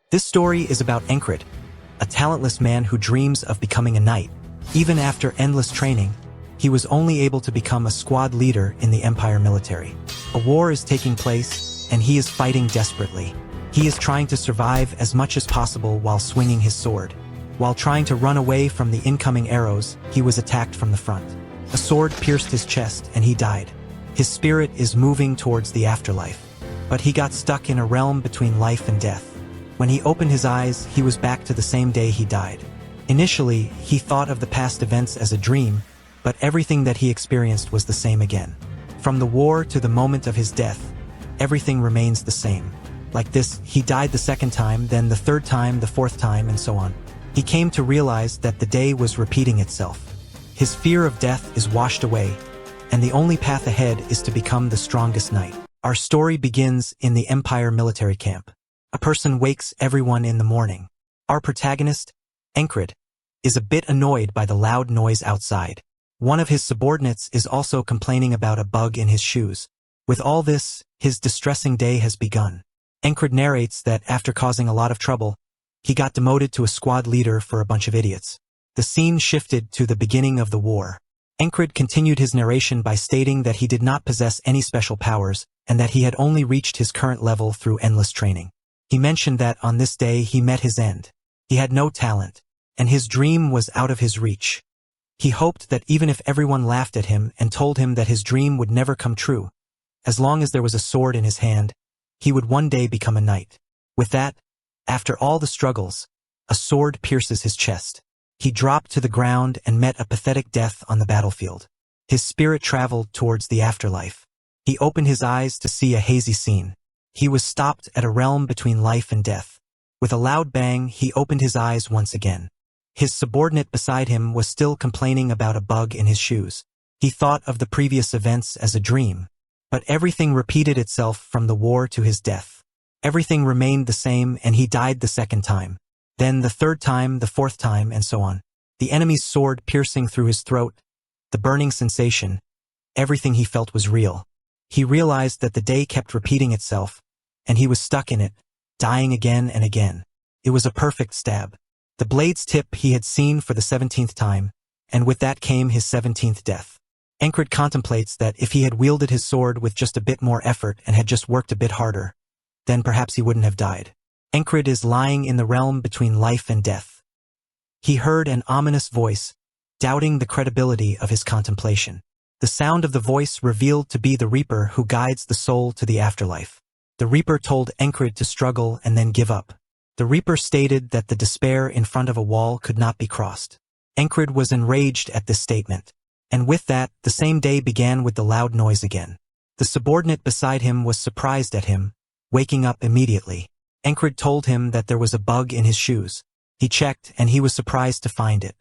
This story is about Enkrid, a talentless man who dreams of becoming a knight. Even after endless training, he was only able to become a squad leader in the Empire military. A war is taking place, and he is fighting desperately. He is trying to survive as much as possible while swinging his sword. While trying to run away from the incoming arrows, he was attacked from the front. A sword pierced his chest and he died. His spirit is moving towards the afterlife. But he got stuck in a realm between life and death. When he opened his eyes, he was back to the same day he died. Initially, he thought of the past events as a dream, but everything that he experienced was the same again. From the war to the moment of his death, everything remains the same. Like this, he died the second time, then the third time, the fourth time, and so on. He came to realize that the day was repeating itself. His fear of death is washed away, and the only path ahead is to become the strongest knight. Our story begins in the Empire military camp. A person wakes everyone in the morning. Our protagonist, Enkrid, is a bit annoyed by the loud noise outside. One of his subordinates is also complaining about a bug in his shoes. With all this, his distressing day has begun. Enkrid narrates that after causing a lot of trouble, he got demoted to a squad leader for a bunch of idiots. The scene shifted to the beginning of the war. Enkrid continued his narration by stating that he did not possess any special powers and that he had only reached his current level through endless training. He mentioned that on this day he met his end. He had no talent, and his dream was out of his reach. He hoped that even if everyone laughed at him and told him that his dream would never come true, as long as there was a sword in his hand, he would one day become a knight. With that, after all the struggles, a sword pierces his chest. He dropped to the ground and met a pathetic death on the battlefield. His spirit traveled towards the afterlife. He opened his eyes to see a hazy scene. He was stopped at a realm between life and death. With a loud bang, he opened his eyes once again. His subordinate beside him was still complaining about a bug in his shoes. He thought of the previous events as a dream, but everything repeated itself from the war to his death. Everything remained the same and he died the second time. Then the third time, the fourth time, and so on. The enemy's sword piercing through his throat, the burning sensation, everything he felt was real. He realized that the day kept repeating itself, and he was stuck in it, dying again and again. It was a perfect stab. The blade's tip he had seen for the 17th time, and with that came his 17th death. Enkrid contemplates that if he had wielded his sword with just a bit more effort and had just worked a bit harder, then perhaps he wouldn't have died. Enkrid is lying in the realm between life and death. He heard an ominous voice, doubting the credibility of his contemplation. The sound of the voice revealed to be the Reaper who guides the soul to the afterlife. The Reaper told Enkrid to struggle and then give up. The Reaper stated that the despair in front of a wall could not be crossed. Enkrid was enraged at this statement. And with that, the same day began with the loud noise again. The subordinate beside him was surprised at him, waking up immediately. Enkrid told him that there was a bug in his shoes. He checked and he was surprised to find it.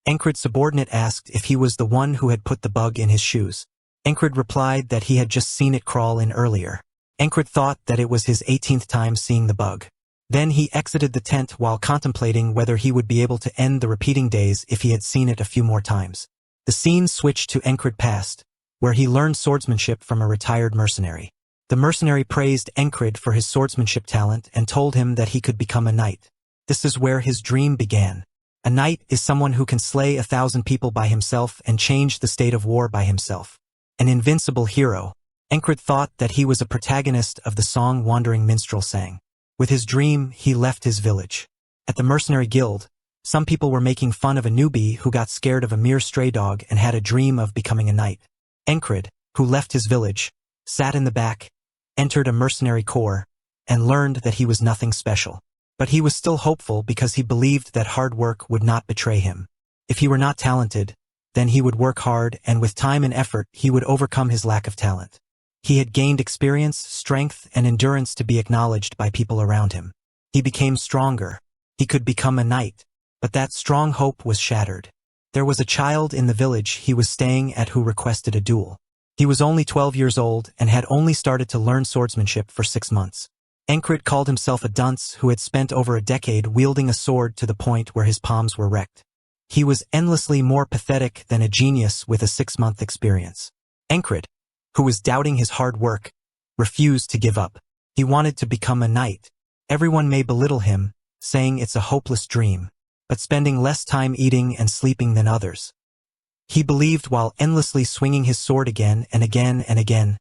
Enkrid's subordinate asked if he was the one who had put the bug in his shoes. Enkrid replied that he had just seen it crawl in earlier. Enkrid thought that it was his 18th time seeing the bug. Then he exited the tent while contemplating whether he would be able to end the repeating days if he had seen it a few more times. The scene switched to Enkrid past, where he learned swordsmanship from a retired mercenary. The mercenary praised Enkrid for his swordsmanship talent and told him that he could become a knight. This is where his dream began. A knight is someone who can slay 1,000 people by himself and change the state of war by himself. An invincible hero. Enkrid thought that he was a protagonist of the song Wandering Minstrel sang. With his dream, he left his village. At the mercenary guild, some people were making fun of a newbie who got scared of a mere stray dog and had a dream of becoming a knight. Enkrid, who left his village, sat in the back, entered a mercenary corps, and learned that he was nothing special. But he was still hopeful because he believed that hard work would not betray him. If he were not talented, then he would work hard and with time and effort he would overcome his lack of talent. He had gained experience, strength, and endurance to be acknowledged by people around him. He became stronger. He could become a knight. But that strong hope was shattered. There was a child in the village he was staying at who requested a duel. He was only 12 years old and had only started to learn swordsmanship for 6 months. Enkrid called himself a dunce who had spent over a decade wielding a sword to the point where his palms were wrecked. He was endlessly more pathetic than a genius with a 6-month experience. Enkrid, who was doubting his hard work, refused to give up. He wanted to become a knight. Everyone may belittle him, saying it's a hopeless dream, but spending less time eating and sleeping than others. He believed while endlessly swinging his sword again and again and again.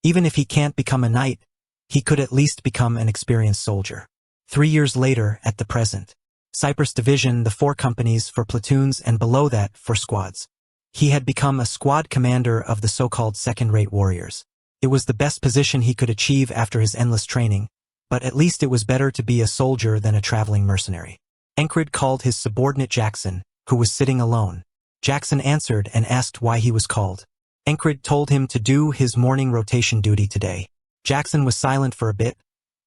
Even if he can't become a knight, he could at least become an experienced soldier. 3 years later, at the present Cyprus Division, the 4 companies for platoons and below that for squads. He had become a squad commander of the so-called second-rate warriors. It was the best position he could achieve after his endless training, but at least it was better to be a soldier than a traveling mercenary. Encred called his subordinate Jackson, who was sitting alone. Jackson answered and asked why he was called. Encred told him to do his morning rotation duty today. Jackson was silent for a bit,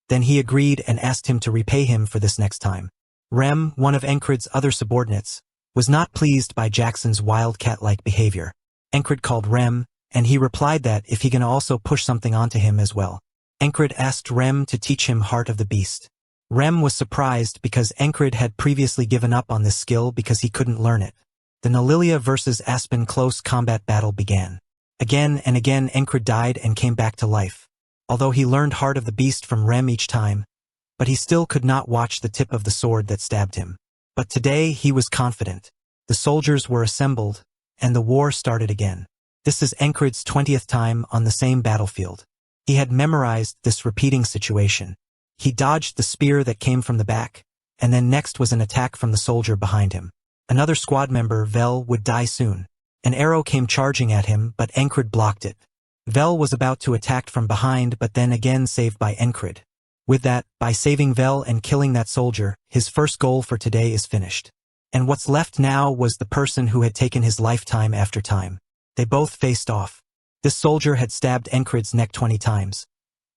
then he agreed and asked him to repay him for this next time. Rem, one of Encred's other subordinates, was not pleased by Jackson's wildcat-like behavior. Encred called Rem, and he replied that if he can also push something onto him as well. Encred asked Rem to teach him Heart of the Beast. Rem was surprised because Encred had previously given up on this skill because he couldn't learn it. The Nalilia versus Aspen close combat battle began. Again and again Encred died and came back to life. Although he learned Heart of the Beast from Rem each time, but he still could not watch the tip of the sword that stabbed him. But today he was confident. The soldiers were assembled, and the war started again. This is Encred's 20th time on the same battlefield. He had memorized this repeating situation. He dodged the spear that came from the back, and then next was an attack from the soldier behind him. Another squad member, Vel, would die soon. An arrow came charging at him, but Encred blocked it. Vel was about to attack from behind, but then again saved by Encred. With that, by saving Vel and killing that soldier, his first goal for today is finished. And what's left now was the person who had taken his lifetime after time. They both faced off. This soldier had stabbed Encred's neck 20 times.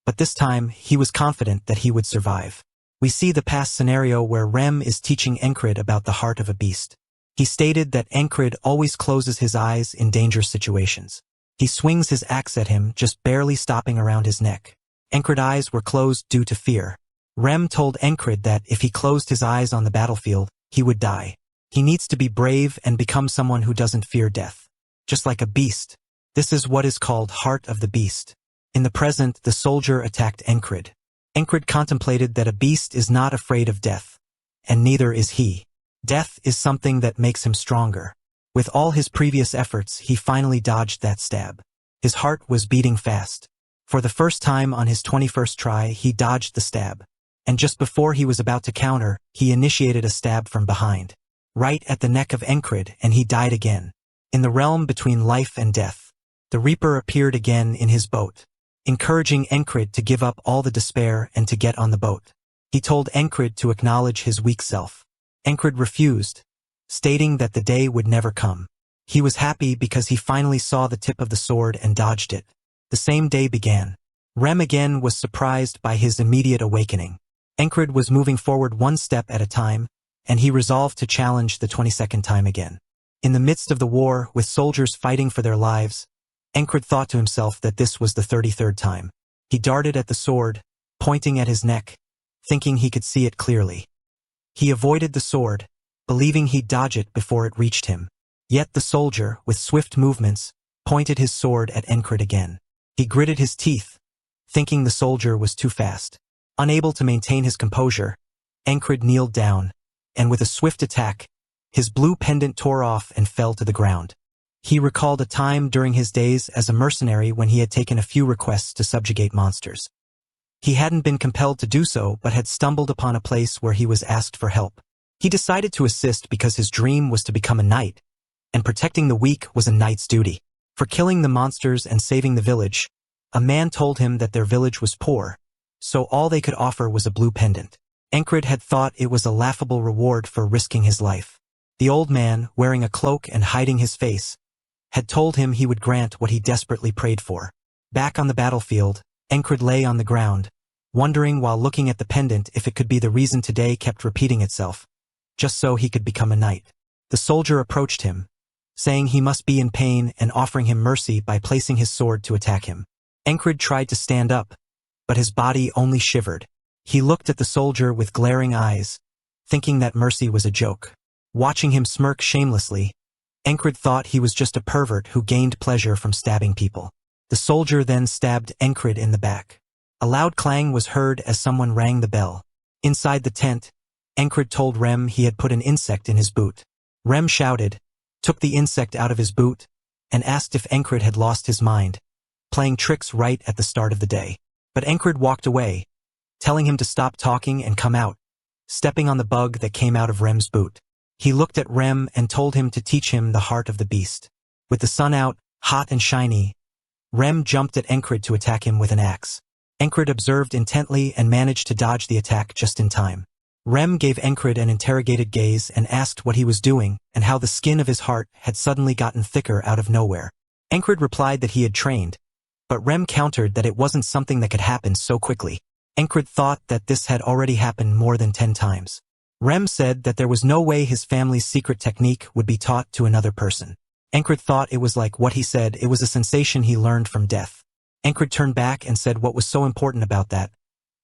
But this time, he was confident that he would survive. We see the past scenario where Rem is teaching Encred about the heart of a beast. He stated that Encred always closes his eyes in dangerous situations. He swings his axe at him, just barely stopping around his neck. Encred's eyes were closed due to fear. Rem told Encred that if he closed his eyes on the battlefield, he would die. He needs to be brave and become someone who doesn't fear death. Just like a beast. This is what is called Heart of the Beast. In the present, the soldier attacked Encred. Encred contemplated that a beast is not afraid of death. And neither is he. Death is something that makes him stronger. With all his previous efforts, he finally dodged that stab. His heart was beating fast. For the first time on his 21st try, he dodged the stab. And just before he was about to counter, he initiated a stab from behind. Right at the neck of Encred, and he died again. In the realm between life and death, the Reaper appeared again in his boat, encouraging Encred to give up all the despair and to get on the boat. He told Encred to acknowledge his weak self. Encred refused, stating that the day would never come. He was happy because he finally saw the tip of the sword and dodged it. The same day began. Rem again was surprised by his immediate awakening. Encred was moving forward one step at a time, and he resolved to challenge the 22nd time again. In the midst of the war, with soldiers fighting for their lives, Encred thought to himself that this was the 33rd time. He darted at the sword, pointing at his neck, thinking he could see it clearly. He avoided the sword, believing he'd dodge it before it reached him. Yet the soldier, with swift movements, pointed his sword at Encred again. He gritted his teeth, thinking the soldier was too fast. Unable to maintain his composure, Encred kneeled down, and with a swift attack, his blue pendant tore off and fell to the ground. He recalled a time during his days as a mercenary when he had taken a few requests to subjugate monsters. He hadn't been compelled to do so, but had stumbled upon a place where he was asked for help. He decided to assist because his dream was to become a knight, and protecting the weak was a knight's duty. For killing the monsters and saving the village, a man told him that their village was poor, so all they could offer was a blue pendant. Encred had thought it was a laughable reward for risking his life. The old man, wearing a cloak and hiding his face, had told him he would grant what he desperately prayed for. Back on the battlefield, Encred lay on the ground, wondering while looking at the pendant if it could be the reason today kept repeating itself, just so he could become a knight. The soldier approached him, saying he must be in pain and offering him mercy by placing his sword to attack him. Encred tried to stand up, but his body only shivered. He looked at the soldier with glaring eyes, thinking that mercy was a joke. Watching him smirk shamelessly, Encred thought he was just a pervert who gained pleasure from stabbing people. The soldier then stabbed Encred in the back. A loud clang was heard as someone rang the bell. Inside the tent, Encred told Rem he had put an insect in his boot. Rem shouted, took the insect out of his boot, and asked if Encred had lost his mind, playing tricks right at the start of the day. But Encred walked away, telling him to stop talking and come out, stepping on the bug that came out of Rem's boot. He looked at Rem and told him to teach him the heart of the beast. With the sun out, hot and shiny, Rem jumped at Encred to attack him with an axe. Encred observed intently and managed to dodge the attack just in time. Rem gave Encred an interrogated gaze and asked what he was doing and how the skin of his heart had suddenly gotten thicker out of nowhere. Encred replied that he had trained, but Rem countered that it wasn't something that could happen so quickly. Encred thought that this had already happened more than 10 times. Rem said that there was no way his family's secret technique would be taught to another person. Encred thought it was like what he said, it was a sensation he learned from death. Encred turned back and said what was so important about that,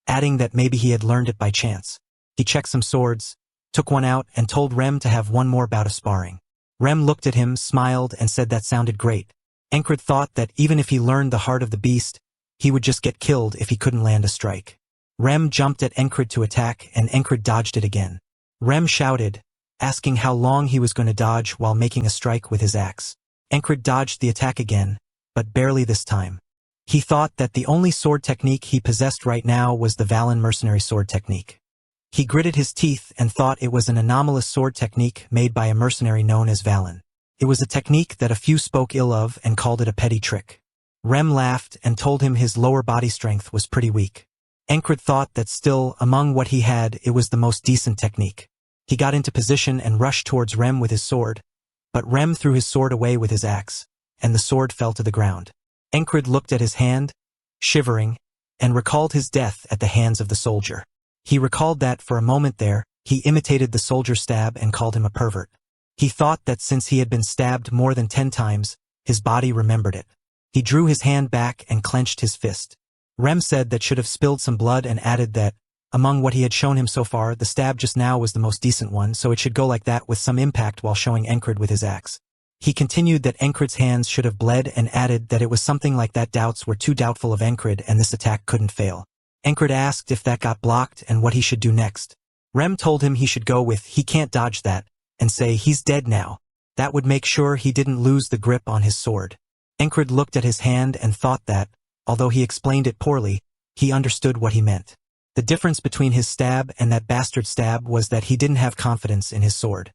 adding that maybe he had learned it by chance. He checked some swords, took one out, and told Rem to have one more bout of sparring. Rem looked at him, smiled, and said that sounded great. Encred thought that even if he learned the heart of the beast, he would just get killed if he couldn't land a strike. Rem jumped at Encred to attack, and Encred dodged it again. Rem shouted, asking how long he was going to dodge while making a strike with his axe. Encred dodged the attack again, but barely this time. He thought that the only sword technique he possessed right now was the Valen mercenary sword technique. He gritted his teeth and thought it was an anomalous sword technique made by a mercenary known as Valen. It was a technique that a few spoke ill of and called it a petty trick. Rem laughed and told him his lower body strength was pretty weak. Encred thought that still, among what he had, it was the most decent technique. He got into position and rushed towards Rem with his sword, but Rem threw his sword away with his axe, and the sword fell to the ground. Encred looked at his hand, shivering, and recalled his death at the hands of the soldier. He recalled that for a moment there, he imitated the soldier's stab and called him a pervert. He thought that since he had been stabbed more than 10 times, his body remembered it. He drew his hand back and clenched his fist. Rem said that should have spilled some blood and added that, among what he had shown him so far, the stab just now was the most decent one, so it should go like that with some impact while showing Encred with his axe. He continued that Encred's hands should have bled and added that it was something like that doubts were too doubtful of Encred and this attack couldn't fail. Encred asked if that got blocked and what he should do next. Rem told him he should go with "he can't dodge that" and say "he's dead now." That would make sure he didn't lose the grip on his sword. Encred looked at his hand and thought that, although he explained it poorly, he understood what he meant. The difference between his stab and that bastard stab was that he didn't have confidence in his sword.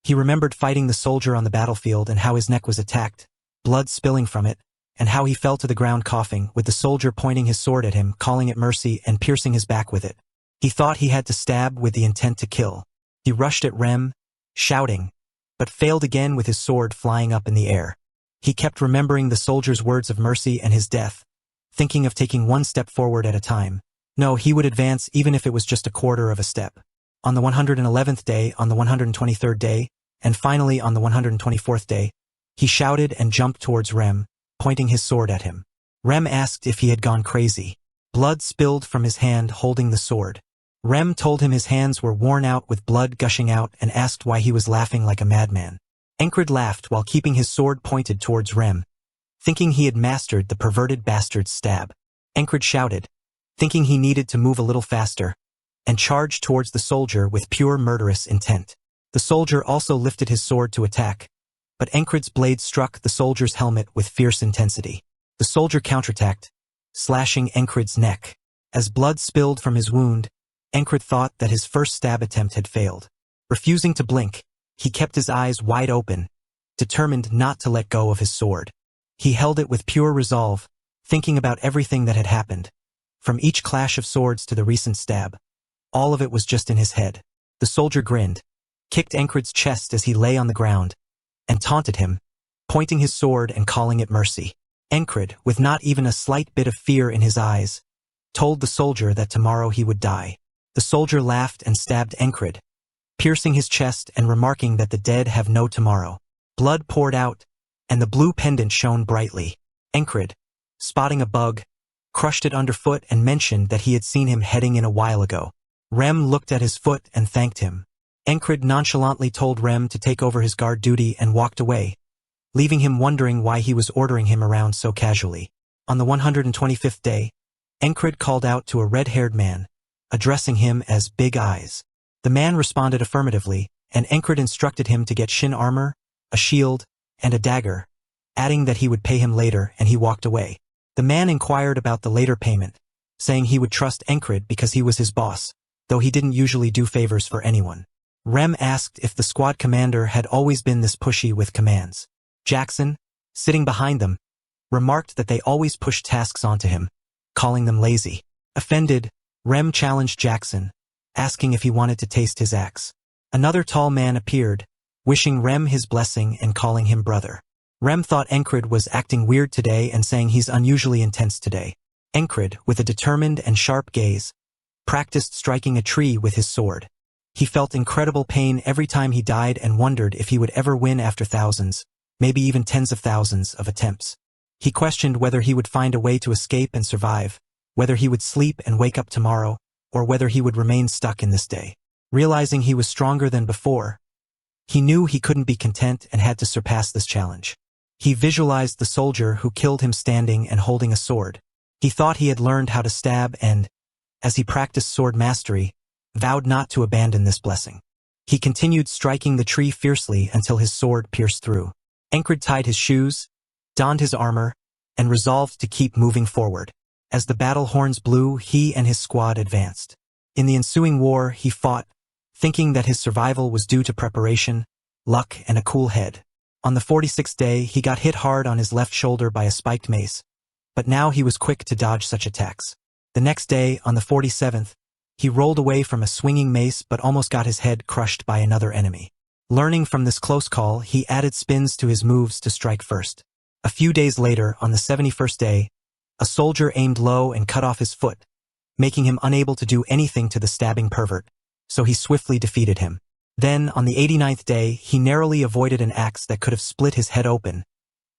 He remembered fighting the soldier on the battlefield and how his neck was attacked, blood spilling from it, and how he fell to the ground coughing, with the soldier pointing his sword at him, calling it mercy, and piercing his back with it. He thought he had to stab with the intent to kill. He rushed at Rem, shouting, but failed again with his sword flying up in the air. He kept remembering the soldier's words of mercy and his death, thinking of taking one step forward at a time. No, he would advance even if it was just a quarter of a step. On the 111th day, on the 123rd day, and finally on the 124th day, he shouted and jumped towards Rem, pointing his sword at him. Rem asked if he had gone crazy. Blood spilled from his hand holding the sword. Rem told him his hands were worn out with blood gushing out and asked why he was laughing like a madman. Encred laughed while keeping his sword pointed towards Rem, thinking he had mastered the perverted bastard's stab. Encred shouted, thinking he needed to move a little faster, and charged towards the soldier with pure murderous intent. The soldier also lifted his sword to attack, but Encred's blade struck the soldier's helmet with fierce intensity. The soldier counterattacked, slashing Encred's neck. As blood spilled from his wound, Encred thought that his first stab attempt had failed. Refusing to blink, he kept his eyes wide open, determined not to let go of his sword. He held it with pure resolve, thinking about everything that had happened, from each clash of swords to the recent stab. All of it was just in his head. The soldier grinned, kicked Encred's chest as he lay on the ground, and taunted him, pointing his sword and calling it mercy. Encred, with not even a slight bit of fear in his eyes, told the soldier that tomorrow he would die. The soldier laughed and stabbed Encred, piercing his chest and remarking that the dead have no tomorrow. Blood poured out, and the blue pendant shone brightly. Encred, spotting a bug, crushed it underfoot and mentioned that he had seen him heading in a while ago. Rem looked at his foot and thanked him. Encred nonchalantly told Rem to take over his guard duty and walked away, leaving him wondering why he was ordering him around so casually. On the 125th day, Encred called out to a red-haired man, addressing him as Big Eyes. The man responded affirmatively, and Encred instructed him to get shin armor, a shield, and a dagger, adding that he would pay him later, and he walked away. The man inquired about the later payment, saying he would trust Encred because he was his boss, though he didn't usually do favors for anyone. Rem asked if the squad commander had always been this pushy with commands. Jackson, sitting behind them, remarked that they always pushed tasks onto him, calling them lazy. Offended, Rem challenged Jackson, asking if he wanted to taste his axe. Another tall man appeared, wishing Rem his blessing and calling him brother. Rem thought Encred was acting weird today and saying he's unusually intense today. Encred, with a determined and sharp gaze, practiced striking a tree with his sword. He felt incredible pain every time he died and wondered if he would ever win after thousands, maybe even tens of thousands of attempts. He questioned whether he would find a way to escape and survive, whether he would sleep and wake up tomorrow, or whether he would remain stuck in this day. Realizing he was stronger than before, he knew he couldn't be content and had to surpass this challenge. He visualized the soldier who killed him standing and holding a sword. He thought he had learned how to stab and, as he practiced sword mastery, vowed not to abandon this blessing. He continued striking the tree fiercely until his sword pierced through. Encred tied his shoes, donned his armor, and resolved to keep moving forward. As the battle horns blew, he and his squad advanced. In the ensuing war, he fought, thinking that his survival was due to preparation, luck, and a cool head. On the 46th day, he got hit hard on his left shoulder by a spiked mace, but now he was quick to dodge such attacks. The next day, on the 47th, he rolled away from a swinging mace but almost got his head crushed by another enemy. Learning from this close call, he added spins to his moves to strike first. A few days later, on the 71st day, a soldier aimed low and cut off his foot, making him unable to do anything to the stabbing pervert, so he swiftly defeated him. Then, on the 89th day, he narrowly avoided an axe that could have split his head open,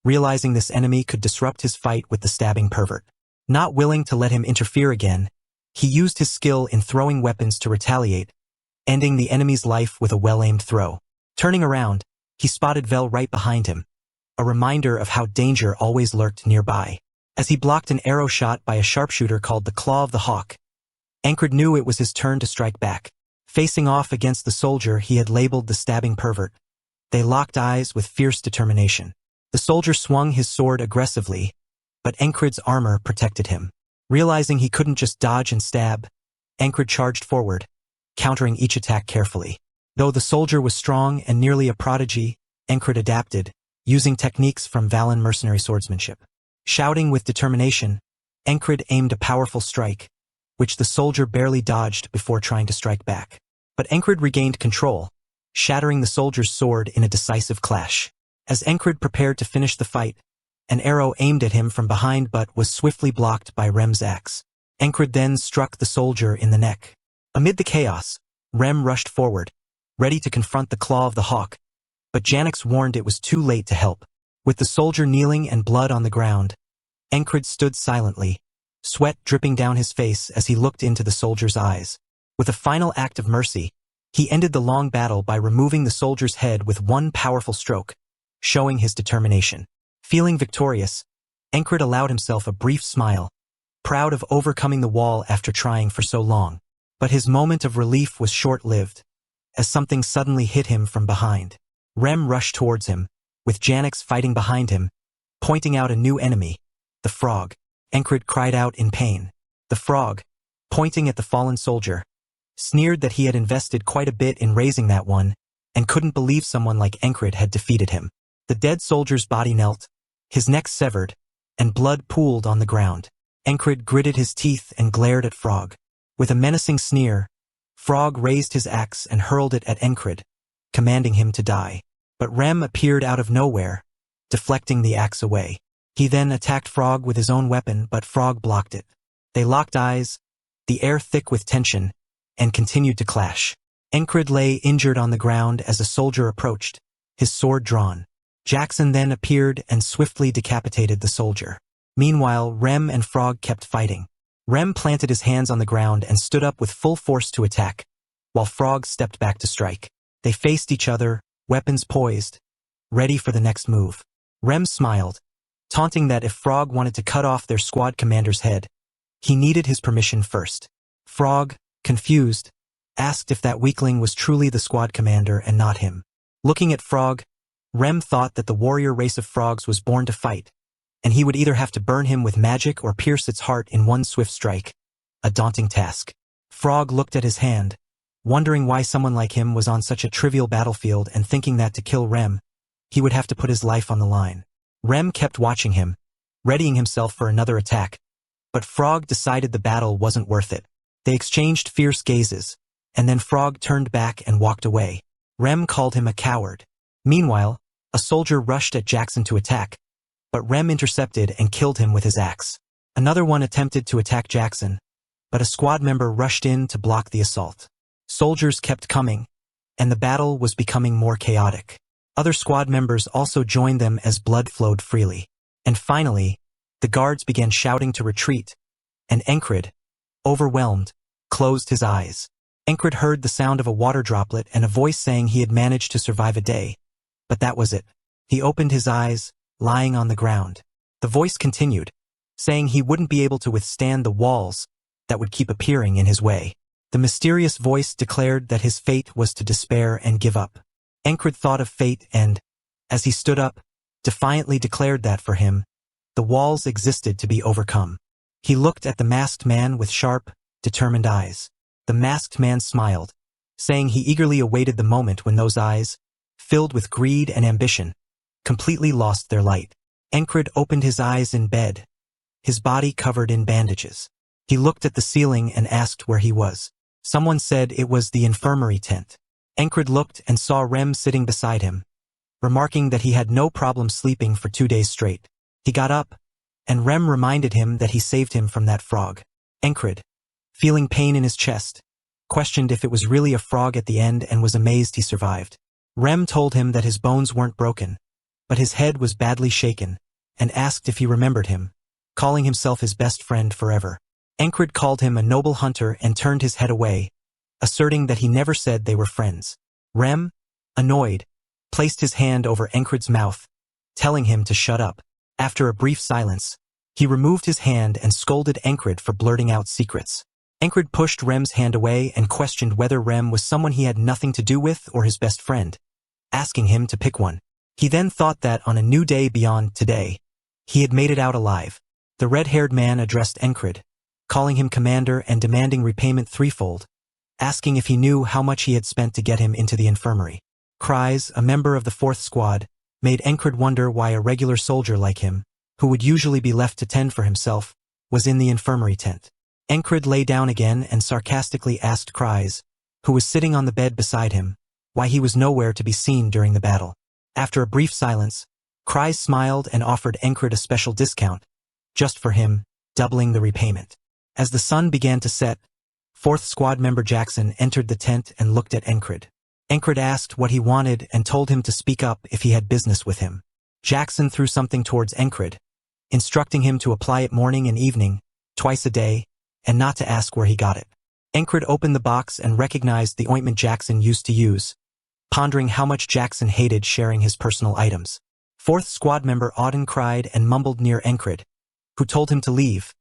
realizing this enemy could disrupt his fight with the stabbing pervert. Not willing to let him interfere again, he used his skill in throwing weapons to retaliate, ending the enemy's life with a well-aimed throw. Turning around, he spotted Vel right behind him, a reminder of how danger always lurked nearby. As he blocked an arrow shot by a sharpshooter called the Claw of the Hawk, Encred knew it was his turn to strike back. Facing off against the soldier he had labeled the stabbing pervert, they locked eyes with fierce determination. The soldier swung his sword aggressively, but Encred's armor protected him. Realizing he couldn't just dodge and stab, Encred charged forward, countering each attack carefully. Though the soldier was strong and nearly a prodigy, Encred adapted, using techniques from Valen mercenary swordsmanship. Shouting with determination, Encred aimed a powerful strike, which the soldier barely dodged before trying to strike back. But Encred regained control, shattering the soldier's sword in a decisive clash. As Encred prepared to finish the fight, an arrow aimed at him from behind but was swiftly blocked by Rem's axe. Encred then struck the soldier in the neck. Amid the chaos, Rem rushed forward, ready to confront the Claw of the Hawk, but Janix warned it was too late to help. With the soldier kneeling and blood on the ground, Encred stood silently, sweat dripping down his face as he looked into the soldier's eyes. With a final act of mercy, he ended the long battle by removing the soldier's head with one powerful stroke, showing his determination. Feeling victorious, Encred allowed himself a brief smile, proud of overcoming the wall after trying for so long. But his moment of relief was short-lived, as something suddenly hit him from behind. Rem rushed towards him, with Janix fighting behind him, pointing out a new enemy, the frog. Encred cried out in pain. The frog, pointing at the fallen soldier, sneered that he had invested quite a bit in raising that one, and couldn't believe someone like Encred had defeated him. The dead soldier's body knelt, his neck severed, and blood pooled on the ground. Encred gritted his teeth and glared at Frog. With a menacing sneer, Frog raised his axe and hurled it at Encred, commanding him to die. But Rem appeared out of nowhere, deflecting the axe away. He then attacked Frog with his own weapon, but Frog blocked it. They locked eyes, the air thick with tension, and continued to clash. Encred lay injured on the ground as a soldier approached, his sword drawn. Jackson then appeared and swiftly decapitated the soldier. Meanwhile, Rem and Frog kept fighting. Rem planted his hands on the ground and stood up with full force to attack, while Frog stepped back to strike. They faced each other, weapons poised, ready for the next move. Rem smiled, taunting that if Frog wanted to cut off their squad commander's head, he needed his permission first. Frog, confused, asked if that weakling was truly the squad commander and not him. Looking at Frog, Rem thought that the warrior race of frogs was born to fight, and he would either have to burn him with magic or pierce its heart in one swift strike. A daunting task. Frog looked at his hand, wondering why someone like him was on such a trivial battlefield and thinking that to kill Rem, he would have to put his life on the line. Rem kept watching him, readying himself for another attack, but Frog decided the battle wasn't worth it. They exchanged fierce gazes, and then Frog turned back and walked away. Rem called him a coward. Meanwhile, a soldier rushed at Jackson to attack, but Rem intercepted and killed him with his axe. Another one attempted to attack Jackson, but a squad member rushed in to block the assault. Soldiers kept coming, and the battle was becoming more chaotic. Other squad members also joined them as blood flowed freely. And finally, the guards began shouting to retreat, and Encred, overwhelmed, closed his eyes. Encred heard the sound of a water droplet and a voice saying he had managed to survive a day. But that was it. He opened his eyes, lying on the ground. The voice continued, saying he wouldn't be able to withstand the walls that would keep appearing in his way. The mysterious voice declared that his fate was to despair and give up. Encred thought of fate and, as he stood up, defiantly declared that for him, the walls existed to be overcome. He looked at the masked man with sharp, determined eyes. The masked man smiled, saying he eagerly awaited the moment when those eyes, filled with greed and ambition, completely lost their light. Encred opened his eyes in bed, his body covered in bandages. He looked at the ceiling and asked where he was. Someone said it was the infirmary tent. Encred looked and saw Rem sitting beside him, remarking that he had no problem sleeping for 2 days straight. He got up, and Rem reminded him that he saved him from that frog. Encred, feeling pain in his chest, questioned if it was really a frog at the end and was amazed he survived. Rem told him that his bones weren't broken, but his head was badly shaken, and asked if he remembered him, calling himself his best friend forever. Encred called him a noble hunter and turned his head away, asserting that he never said they were friends. Rem, annoyed, placed his hand over Encred's mouth, telling him to shut up. After a brief silence, he removed his hand and scolded Encred for blurting out secrets. Encred pushed Rem's hand away and questioned whether Rem was someone he had nothing to do with or his best friend, asking him to pick one. He then thought that on a new day beyond today, he had made it out alive. The red-haired man addressed Encred, calling him commander and demanding repayment threefold, asking if he knew how much he had spent to get him into the infirmary. Cries, a member of the 4th squad, made Encred wonder why a regular soldier like him, who would usually be left to tend for himself, was in the infirmary tent. Encred lay down again and sarcastically asked Cries, who was sitting on the bed beside him, why he was nowhere to be seen during the battle. After a brief silence, Cries smiled and offered Encred a special discount, just for him, doubling the repayment. As the sun began to set, 4th squad member Jackson entered the tent and looked at Encred. Encred asked what he wanted and told him to speak up if he had business with him. Jackson threw something towards Encred, instructing him to apply it morning and evening, twice a day, and not to ask where he got it. Encred opened the box and recognized the ointment Jackson used to use, pondering how much Jackson hated sharing his personal items. 4th squad member Auden cried and mumbled near Encred, who told him to leave,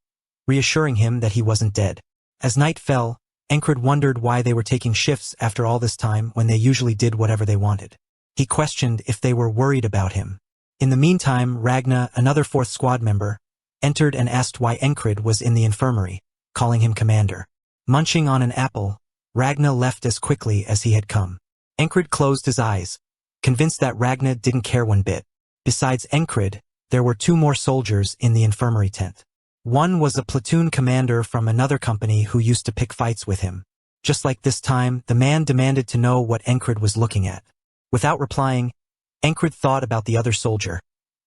reassuring him that he wasn't dead. As night fell, Encred wondered why they were taking shifts after all this time when they usually did whatever they wanted. He questioned if they were worried about him. In the meantime, Ragna, another 4th squad member, entered and asked why Encred was in the infirmary, calling him commander. Munching on an apple, Ragna left as quickly as he had come. Encred closed his eyes, convinced that Ragna didn't care one bit. Besides Encred, there were 2 more soldiers in the infirmary tent. One was a platoon commander from another company who used to pick fights with him. Just like this time, the man demanded to know what Encred was looking at. Without replying, Encred thought about the other soldier,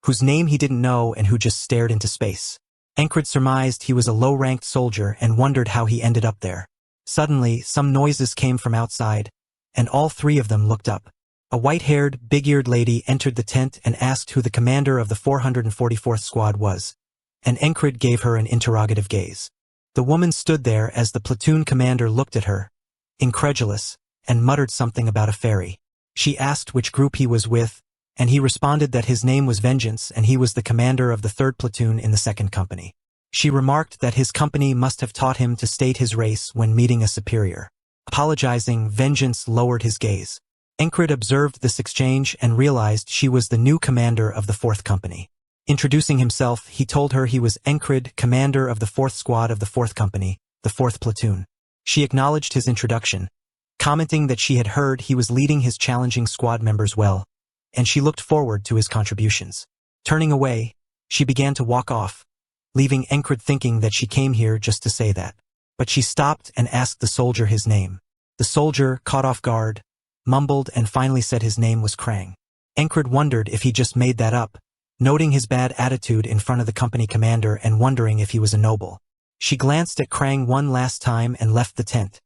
whose name he didn't know and who just stared into space. Encred surmised he was a low-ranked soldier and wondered how he ended up there. Suddenly, some noises came from outside, and all 3 of them looked up. A white-haired, big-eared lady entered the tent and asked who the commander of the 444th squad was, and Encred gave her an interrogative gaze. The woman stood there as the platoon commander looked at her, incredulous, and muttered something about a fairy. She asked which group he was with, and he responded that his name was Vengeance and he was the commander of the 3rd platoon in the 2nd company. She remarked that his company must have taught him to state his race when meeting a superior. Apologizing, Vengeance lowered his gaze. Encred observed this exchange and realized she was the new commander of the 4th Company. Introducing himself, he told her he was Encred, commander of the 4th Squad of the 4th Company, the 4th Platoon. She acknowledged his introduction, commenting that she had heard he was leading his challenging squad members well, and she looked forward to his contributions. Turning away, she began to walk off, leaving Encred thinking that she came here just to say that. But she stopped and asked the soldier his name. The soldier, caught off guard, mumbled and finally said his name was Krang. Encred wondered if he just made that up, noting his bad attitude in front of the company commander and wondering if he was a noble. She glanced at Krang one last time and left the tent,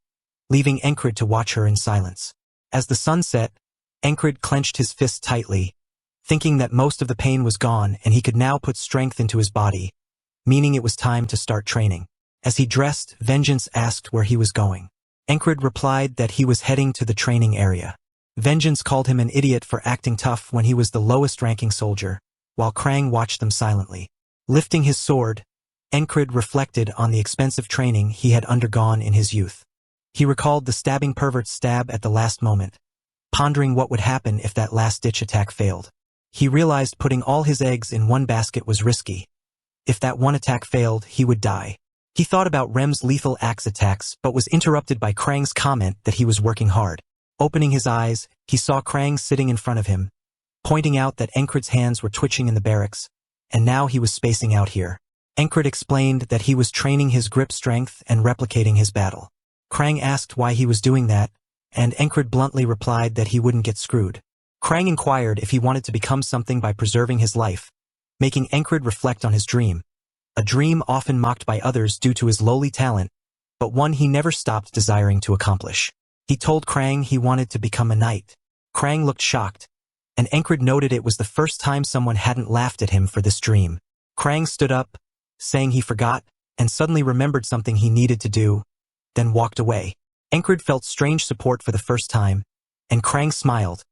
leaving Encred to watch her in silence. As the sun set, Encred clenched his fist tightly, thinking that most of the pain was gone and he could now put strength into his body, meaning it was time to start training. As he dressed, Vengeance asked where he was going. Encred replied that he was heading to the training area. Vengeance called him an idiot for acting tough when he was the lowest-ranking soldier, while Krang watched them silently. Lifting his sword, Encred reflected on the expensive training he had undergone in his youth. He recalled the stabbing pervert's stab at the last moment, pondering what would happen if that last-ditch attack failed. He realized putting all his eggs in one basket was risky. If that one attack failed, he would die. He thought about Rem's lethal axe attacks but was interrupted by Krang's comment that he was working hard. Opening his eyes, he saw Krang sitting in front of him, pointing out that Encred's hands were twitching in the barracks, and now he was spacing out here. Encred explained that he was training his grip strength and replicating his battle. Krang asked why he was doing that, and Encred bluntly replied that he wouldn't get screwed. Krang inquired if he wanted to become something by preserving his life, making Encred reflect on his dream. A dream often mocked by others due to his lowly talent, but one he never stopped desiring to accomplish. He told Krang he wanted to become a knight. Krang looked shocked, and Encred noted it was the first time someone hadn't laughed at him for this dream. Krang stood up, saying he forgot, and suddenly remembered something he needed to do, then walked away. Encred felt strange support for the first time, and Krang smiled,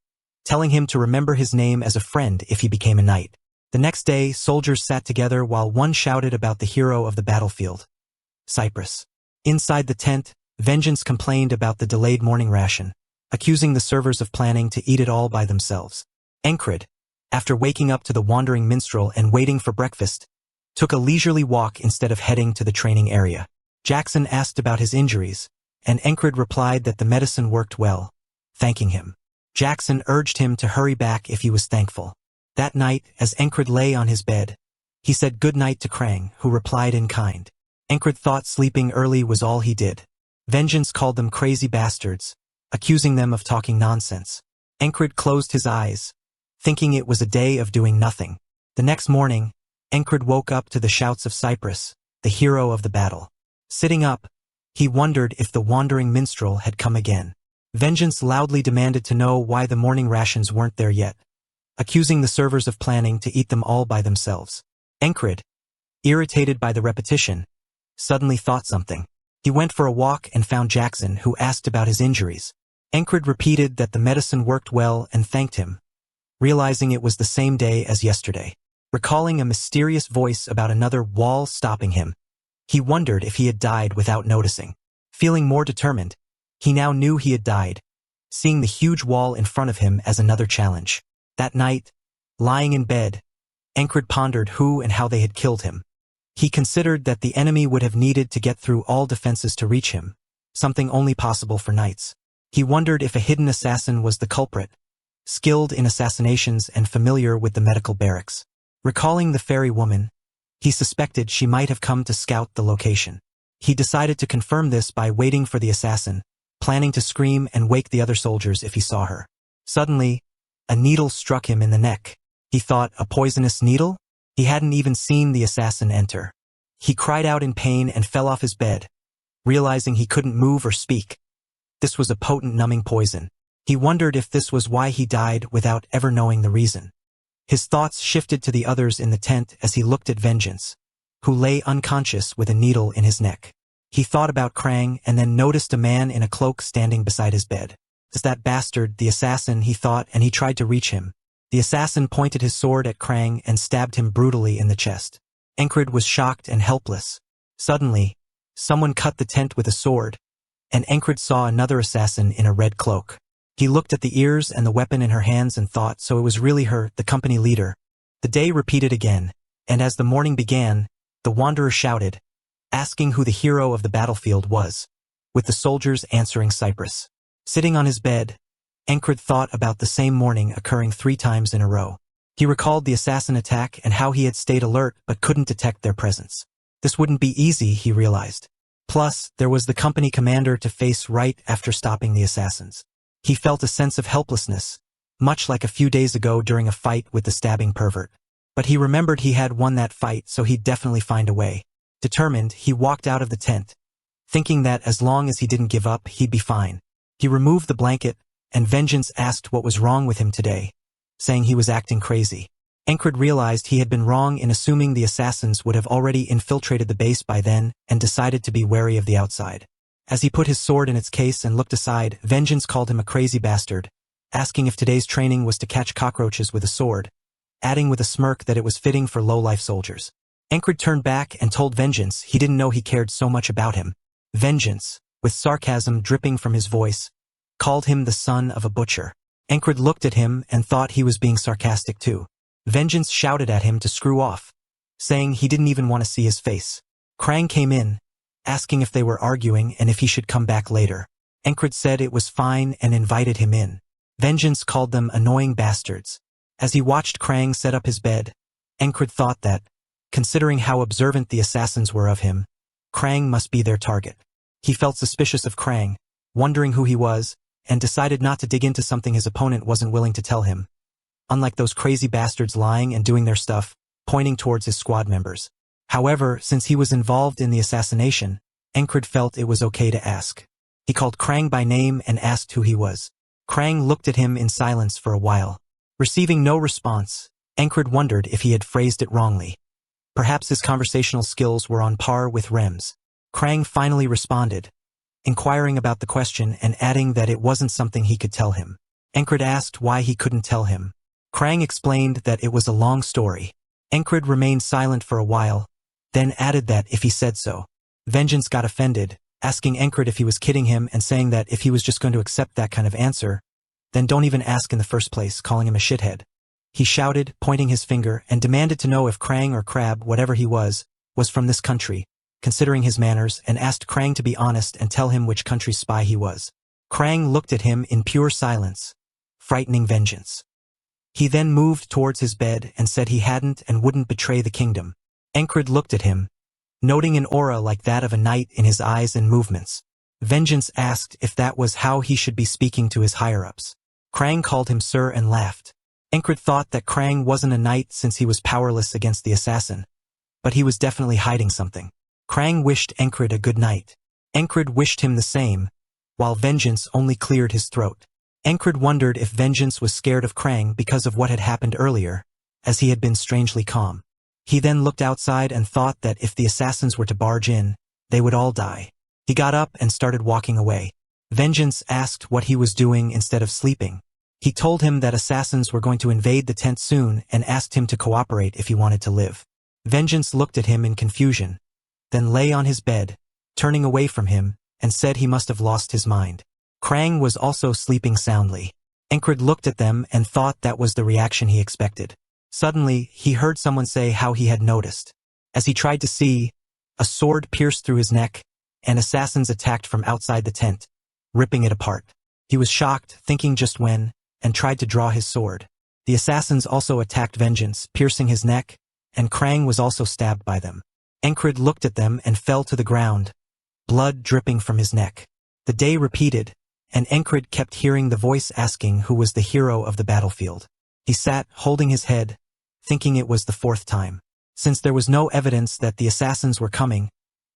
telling him to remember his name as a friend if he became a knight. The next day, soldiers sat together while one shouted about the hero of the battlefield, Cypress. Inside the tent, Vengeance complained about the delayed morning ration, accusing the servers of planning to eat it all by themselves. Encred, after waking up to the wandering minstrel and waiting for breakfast, took a leisurely walk instead of heading to the training area. Jackson asked about his injuries, and Encred replied that the medicine worked well, thanking him. Jackson urged him to hurry back if he was thankful. That night, as Encred lay on his bed, he said good night to Krang, who replied in kind. Encred thought sleeping early was all he did. Vengeance called them crazy bastards, accusing them of talking nonsense. Encred closed his eyes, thinking it was a day of doing nothing. The next morning, Encred woke up to the shouts of Cypress, the hero of the battle. Sitting up, he wondered if the wandering minstrel had come again. Vengeance loudly demanded to know why the morning rations weren't there yet, accusing the servers of planning to eat them all by themselves. Encred, irritated by the repetition, suddenly thought something. He went for a walk and found Jackson, who asked about his injuries. Encred repeated that the medicine worked well and thanked him, realizing it was the same day as yesterday. Recalling a mysterious voice about another wall stopping him, he wondered if he had died without noticing. Feeling more determined, he now knew he had died, seeing the huge wall in front of him as another challenge. That night, lying in bed, Encred pondered who and how they had killed him. He considered that the enemy would have needed to get through all defenses to reach him, something only possible for knights. He wondered if a hidden assassin was the culprit, skilled in assassinations and familiar with the medical barracks. Recalling the fairy woman, he suspected she might have come to scout the location. He decided to confirm this by waiting for the assassin, planning to scream and wake the other soldiers if he saw her. Suddenly, a needle struck him in the neck. He thought, a poisonous needle? He hadn't even seen the assassin enter. He cried out in pain and fell off his bed, realizing he couldn't move or speak. This was a potent numbing poison. He wondered if this was why he died without ever knowing the reason. His thoughts shifted to the others in the tent as he looked at Vengeance, who lay unconscious with a needle in his neck. He thought about Krang and then noticed a man in a cloak standing beside his bed. It's that bastard, the assassin, he thought, and he tried to reach him. The assassin pointed his sword at Krang and stabbed him brutally in the chest. Encred was shocked and helpless. Suddenly, someone cut the tent with a sword, and Encred saw another assassin in a red cloak. He looked at the ears and the weapon in her hands and thought so it was really her, the company leader. The day repeated again, and as the morning began, the wanderer shouted, asking who the hero of the battlefield was, with the soldiers answering Cyprus. Sitting on his bed, Encred thought about the same morning occurring 3 times in a row. He recalled the assassin attack and how he had stayed alert but couldn't detect their presence. This wouldn't be easy, he realized. Plus, there was the company commander to face right after stopping the assassins. He felt a sense of helplessness, much like a few days ago during a fight with the stabbing pervert. But he remembered he had won that fight, so he'd definitely find a way. Determined, he walked out of the tent, thinking that as long as he didn't give up, he'd be fine. He removed the blanket, and Vengeance asked what was wrong with him today, saying he was acting crazy. Encred realized he had been wrong in assuming the assassins would have already infiltrated the base by then and decided to be wary of the outside. As he put his sword in its case and looked aside, Vengeance called him a crazy bastard, asking if today's training was to catch cockroaches with a sword, adding with a smirk that it was fitting for low-life soldiers. Encred turned back and told Vengeance he didn't know he cared so much about him. Vengeance, with sarcasm dripping from his voice, called him the son of a butcher. Encred looked at him and thought he was being sarcastic too. Vengeance shouted at him to screw off, saying he didn't even want to see his face. Krang came in, asking if they were arguing and if he should come back later. Encred said it was fine and invited him in. Vengeance called them annoying bastards. As he watched Krang set up his bed, Encred thought that, considering how observant the assassins were of him, Krang must be their target. He felt suspicious of Krang, wondering who he was, and decided not to dig into something his opponent wasn't willing to tell him. Unlike those crazy bastards lying and doing their stuff, pointing towards his squad members. However, since he was involved in the assassination, Encred felt it was okay to ask. He called Krang by name and asked who he was. Krang looked at him in silence for a while. Receiving no response, Encred wondered if he had phrased it wrongly. Perhaps his conversational skills were on par with Rem's. Krang finally responded, inquiring about the question and adding that it wasn't something he could tell him. Encred asked why he couldn't tell him. Krang explained that it was a long story. Encred remained silent for a while, then added that if he said so. Vengeance got offended, asking Encred if he was kidding him and saying that if he was just going to accept that kind of answer, then don't even ask in the first place, calling him a shithead. He shouted, pointing his finger, and demanded to know if Krang or Crab, whatever he was from this country, considering his manners, and asked Krang to be honest and tell him which country's spy he was. Krang looked at him in pure silence, frightening Vengeance. He then moved towards his bed and said he hadn't and wouldn't betray the kingdom. Encred looked at him, noting an aura like that of a knight in his eyes and movements. Vengeance asked if that was how he should be speaking to his higher-ups. Krang called him sir and laughed. Encred thought that Krang wasn't a knight since he was powerless against the assassin, but he was definitely hiding something. Krang wished Encred a good night. Encred wished him the same, while Vengeance only cleared his throat. Encred wondered if Vengeance was scared of Krang because of what had happened earlier, as he had been strangely calm. He then looked outside and thought that if the assassins were to barge in, they would all die. He got up and started walking away. Vengeance asked what he was doing instead of sleeping. He told him that assassins were going to invade the tent soon and asked him to cooperate if he wanted to live. Vengeance looked at him in confusion, then lay on his bed, turning away from him, and said he must have lost his mind. Krang was also sleeping soundly. Encred looked at them and thought that was the reaction he expected. Suddenly, he heard someone say how he had noticed. As he tried to see, a sword pierced through his neck, and assassins attacked from outside the tent, ripping it apart. He was shocked, thinking just when, and tried to draw his sword. The assassins also attacked Vengeance, piercing his neck, and Krang was also stabbed by them. Encred looked at them and fell to the ground, blood dripping from his neck. The day repeated, and Encred kept hearing the voice asking who was the hero of the battlefield. He sat, holding his head, thinking it was the 4th time. Since there was no evidence that the assassins were coming,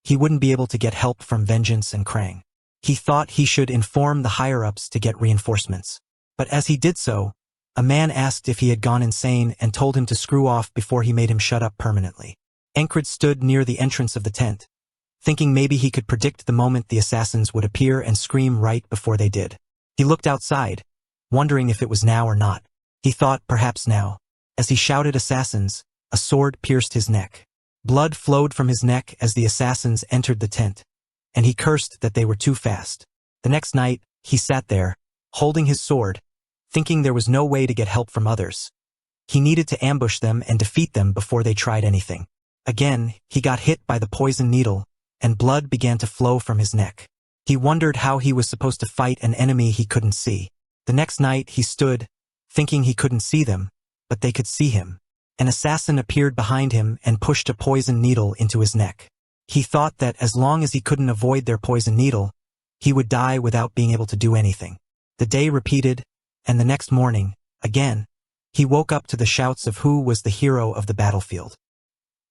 he wouldn't be able to get help from Vengeance and Krang. He thought he should inform the higher-ups to get reinforcements. But as he did so, a man asked if he had gone insane and told him to screw off before he made him shut up permanently. Encred stood near the entrance of the tent, thinking maybe he could predict the moment the assassins would appear and scream right before they did. He looked outside, wondering if it was now or not. He thought perhaps now. As he shouted assassins, a sword pierced his neck. Blood flowed from his neck as the assassins entered the tent, and he cursed that they were too fast. The next night, he sat there, holding his sword, thinking there was no way to get help from others. He needed to ambush them and defeat them before they tried anything. Again, he got hit by the poison needle, and blood began to flow from his neck. He wondered how he was supposed to fight an enemy he couldn't see. The next night he stood, thinking he couldn't see them, but they could see him. An assassin appeared behind him and pushed a poison needle into his neck. He thought that as long as he couldn't avoid their poison needle, he would die without being able to do anything. The day repeated, and the next morning, again, he woke up to the shouts of who was the hero of the battlefield.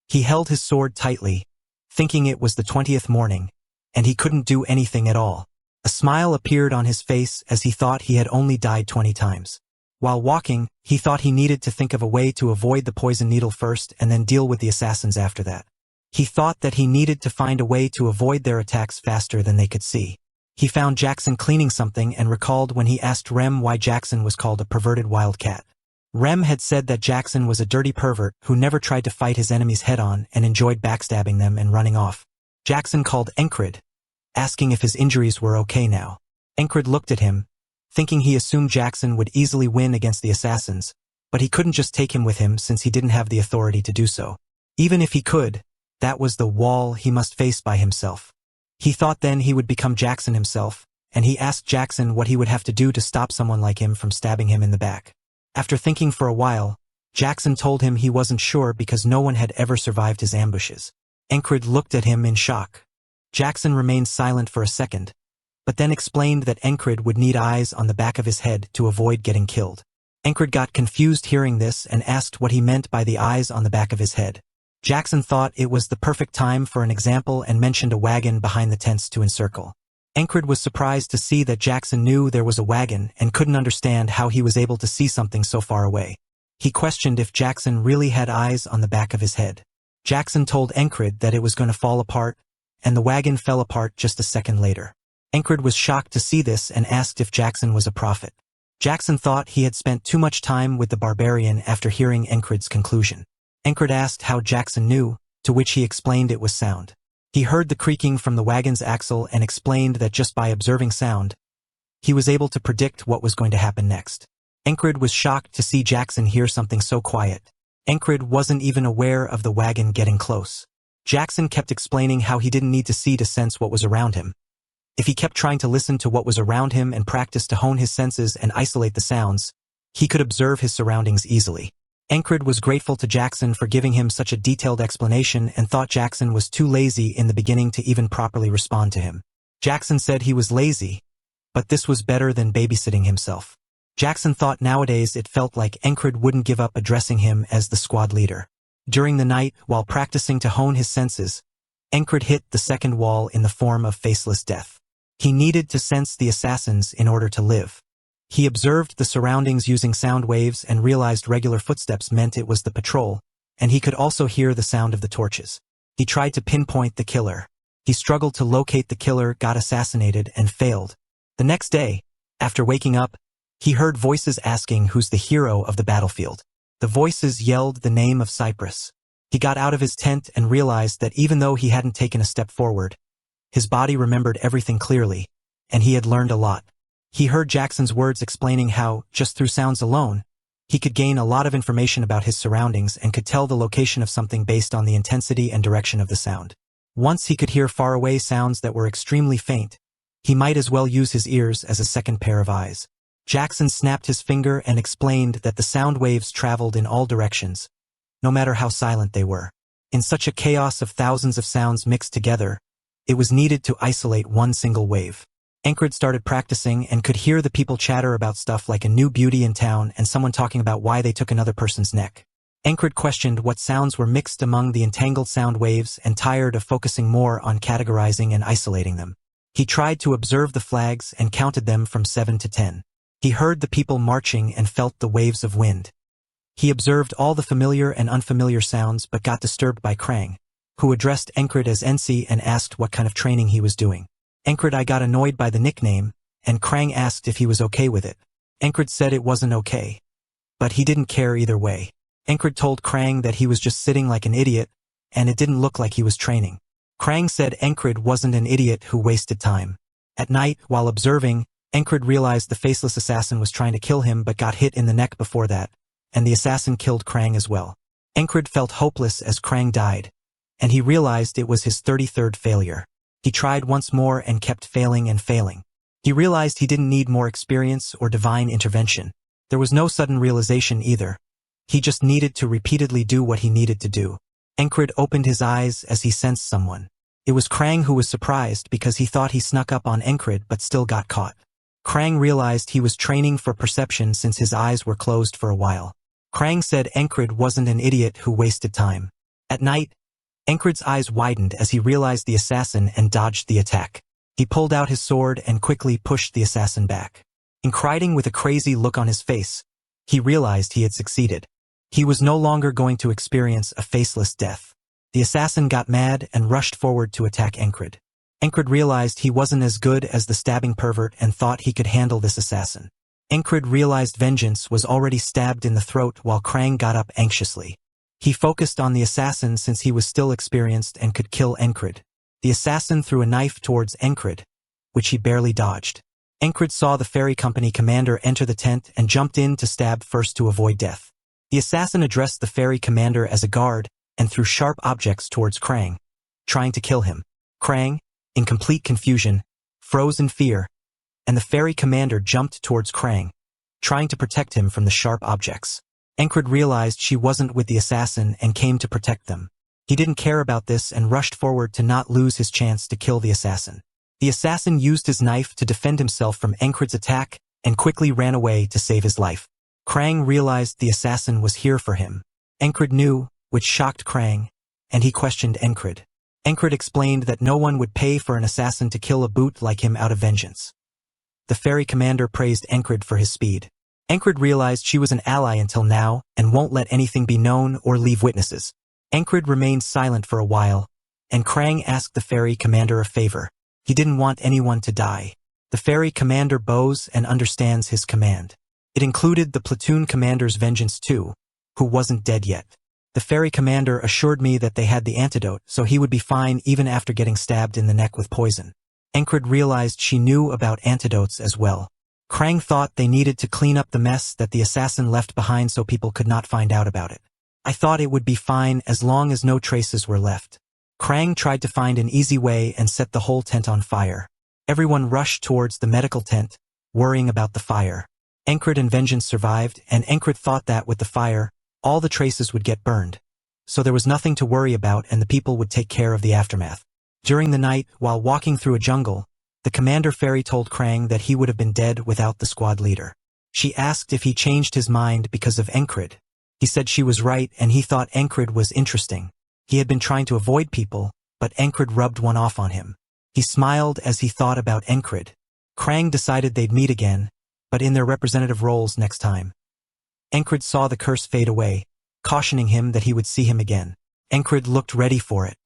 He held his sword tightly, thinking it was the 20th morning, and he couldn't do anything at all. A smile appeared on his face as he thought he had only died 20 times. While walking, he thought he needed to think of a way to avoid the poison needle first and then deal with the assassins after that. He thought that he needed to find a way to avoid their attacks faster than they could see. He found Jackson cleaning something and recalled when he asked Rem why Jackson was called a perverted wildcat. Rem had said that Jackson was a dirty pervert who never tried to fight his enemies head-on and enjoyed backstabbing them and running off. Jackson called Encred, asking if his injuries were okay now. Encred looked at him, thinking he assumed Jackson would easily win against the assassins, but he couldn't just take him with him since he didn't have the authority to do so. Even if he could, that was the wall he must face by himself. He thought then he would become Jackson himself, and he asked Jackson what he would have to do to stop someone like him from stabbing him in the back. After thinking for a while, Jackson told him he wasn't sure because no one had ever survived his ambushes. Encred looked at him in shock. Jackson remained silent for a second, but then explained that Encred would need eyes on the back of his head to avoid getting killed. Encred got confused hearing this and asked what he meant by the eyes on the back of his head. Jackson thought it was the perfect time for an example and mentioned a wagon behind the tents to encircle. Encred was surprised to see that Jackson knew there was a wagon and couldn't understand how he was able to see something so far away. He questioned if Jackson really had eyes on the back of his head. Jackson told Encred that it was going to fall apart, and the wagon fell apart just a second later. Encred was shocked to see this and asked if Jackson was a prophet. Jackson thought he had spent too much time with the barbarian after hearing Encred's conclusion. Encred asked how Jackson knew, to which he explained it was sound. He heard the creaking from the wagon's axle and explained that just by observing sound, he was able to predict what was going to happen next. Encred was shocked to see Jackson hear something so quiet. Encred wasn't even aware of the wagon getting close. Jackson kept explaining how he didn't need to see to sense what was around him. If he kept trying to listen to what was around him and practice to hone his senses and isolate the sounds, he could observe his surroundings easily. Encred was grateful to Jackson for giving him such a detailed explanation and thought Jackson was too lazy in the beginning to even properly respond to him. Jackson said he was lazy, but this was better than babysitting himself. Jackson thought nowadays it felt like Encred wouldn't give up addressing him as the squad leader. During the night, while practicing to hone his senses, Encred hit the second wall in the form of faceless death. He needed to sense the assassins in order to live. He observed the surroundings using sound waves and realized regular footsteps meant it was the patrol, and he could also hear the sound of the torches. He tried to pinpoint the killer. He struggled to locate the killer, got assassinated, and failed. The next day, after waking up, he heard voices asking who's the hero of the battlefield. The voices yelled the name of Cypress. He got out of his tent and realized that even though he hadn't taken a step forward, his body remembered everything clearly, and he had learned a lot. He heard Jackson's words explaining how, just through sounds alone, he could gain a lot of information about his surroundings and could tell the location of something based on the intensity and direction of the sound. Once he could hear faraway sounds that were extremely faint, he might as well use his ears as a second pair of eyes. Jackson snapped his finger and explained that the sound waves traveled in all directions, no matter how silent they were. In such a chaos of thousands of sounds mixed together, it was needed to isolate one single wave. Encred started practicing and could hear the people chatter about stuff like a new beauty in town and someone talking about why they took another person's neck. Encred questioned what sounds were mixed among the entangled sound waves and tired of focusing more on categorizing and isolating them. He tried to observe the flags and counted them from 7 to 10. He heard the people marching and felt the waves of wind. He observed all the familiar and unfamiliar sounds but got disturbed by Krang, who addressed Encred as NC and asked what kind of training he was doing. I got annoyed by the nickname, and Krang asked if he was okay with it. Encred said it wasn't okay, but he didn't care either way. Encred told Krang that he was just sitting like an idiot, and it didn't look like he was training. Krang said Encred wasn't an idiot who wasted time. At night, while observing, Encred realized the faceless assassin was trying to kill him but got hit in the neck before that, and the assassin killed Krang as well. Encred felt hopeless as Krang died, and he realized it was his 33rd failure. He tried once more and kept failing and failing. He realized he didn't need more experience or divine intervention. There was no sudden realization either. He just needed to repeatedly do what he needed to do. Encred opened his eyes as he sensed someone. It was Krang, who was surprised because he thought he snuck up on Encred but still got caught. Krang realized he was training for perception since his eyes were closed for a while. Krang said Encred wasn't an idiot who wasted time. At night, Encred's eyes widened as he realized the assassin and dodged the attack. He pulled out his sword and quickly pushed the assassin back. Encred, with a crazy look on his face, he realized he had succeeded. He was no longer going to experience a faceless death. The assassin got mad and rushed forward to attack Encred. Encred realized he wasn't as good as the stabbing pervert and thought he could handle this assassin. Encred realized vengeance was already stabbed in the throat while Krang got up anxiously. He focused on the assassin since he was still experienced and could kill Encred. The assassin threw a knife towards Encred, which he barely dodged. Encred saw the ferry company commander enter the tent and jumped in to stab first to avoid death. The assassin addressed the ferry commander as a guard and threw sharp objects towards Krang, trying to kill him. Krang, in complete confusion, froze in fear, and the ferry commander jumped towards Krang, trying to protect him from the sharp objects. Encred realized she wasn't with the assassin and came to protect them. He didn't care about this and rushed forward to not lose his chance to kill the assassin. The assassin used his knife to defend himself from Encred's attack and quickly ran away to save his life. Krang realized the assassin was here for him. Encred knew, which shocked Krang, and he questioned Encred. Encred explained that no one would pay for an assassin to kill a boot like him out of vengeance. The ferry commander praised Encred for his speed. Encred realized she was an ally until now and won't let anything be known or leave witnesses. Encred remained silent for a while, and Krang asked the ferry commander a favor. He didn't want anyone to die. The ferry commander bows and understands his command. It included the platoon commander's vengeance too, who wasn't dead yet. The ferry commander assured me that they had the antidote, so he would be fine even after getting stabbed in the neck with poison. Encred realized she knew about antidotes as well. Krang thought they needed to clean up the mess that the assassin left behind so people could not find out about it. I thought it would be fine as long as no traces were left. Krang tried to find an easy way and set the whole tent on fire. Everyone rushed towards the medical tent, worrying about the fire. Encred and Vengeance survived, and Encred thought that with the fire, all the traces would get burned. So there was nothing to worry about and the people would take care of the aftermath. During the night, while walking through a jungle, the commander fairy told Krang that he would have been dead without the squad leader. She asked if he changed his mind because of Encred. He said she was right and he thought Encred was interesting. He had been trying to avoid people, but Encred rubbed one off on him. He smiled as he thought about Encred. Krang decided they'd meet again, but in their representative roles next time. Encred saw the curse fade away, cautioning him that he would see him again. Encred looked ready for it.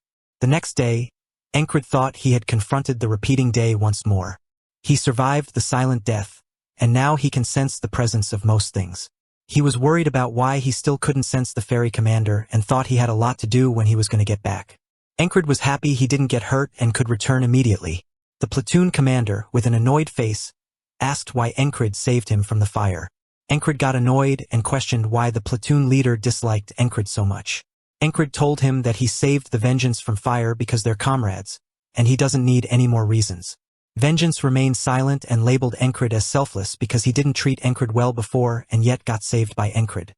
The next day, Encred thought he had confronted the repeating day once more. He survived the silent death, and now he can sense the presence of most things. He was worried about why he still couldn't sense the ferry commander and thought he had a lot to do when he was going to get back. Encred was happy he didn't get hurt and could return immediately. The platoon commander, with an annoyed face, asked why Encred saved him from the fire. Encred got annoyed and questioned why the platoon leader disliked Encred so much. Encred told him that he saved the Vengeance from fire because they're comrades, and he doesn't need any more reasons. Vengeance remained silent and labeled Encred as selfless because he didn't treat Encred well before and yet got saved by Encred.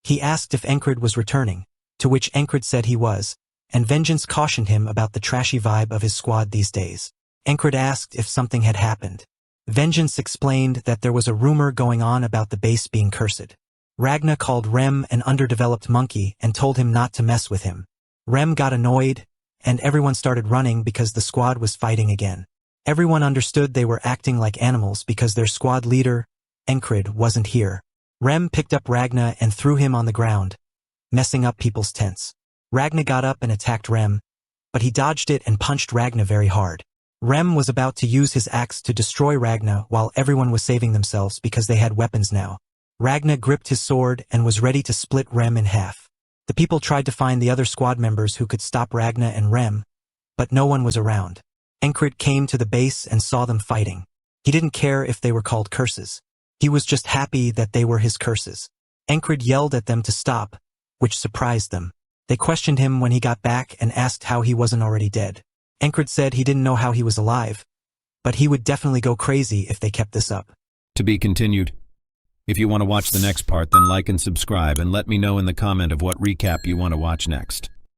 He asked if Encred was returning, to which Encred said he was, and Vengeance cautioned him about the trashy vibe of his squad these days. Encred asked if something had happened. Vengeance explained that there was a rumor going on about the base being cursed. Ragna called Rem an underdeveloped monkey and told him not to mess with him. Rem got annoyed, and everyone started running because the squad was fighting again. Everyone understood they were acting like animals because their squad leader, Encred, wasn't here. Rem picked up Ragna and threw him on the ground, messing up people's tents. Ragna got up and attacked Rem, but he dodged it and punched Ragna very hard. Rem was about to use his axe to destroy Ragna while everyone was saving themselves because they had weapons now. Ragna gripped his sword and was ready to split Rem in half. The people tried to find the other squad members who could stop Ragna and Rem, but no one was around. Enkrit came to the base and saw them fighting. He didn't care if they were called curses. He was just happy that they were his curses. Enkrit yelled at them to stop, which surprised them. They questioned him when he got back and asked how he wasn't already dead. Enkrit said he didn't know how he was alive, but he would definitely go crazy if they kept this up. To be continued. If you want to watch the next part, then like and subscribe and let me know in the comment of what recap you want to watch next.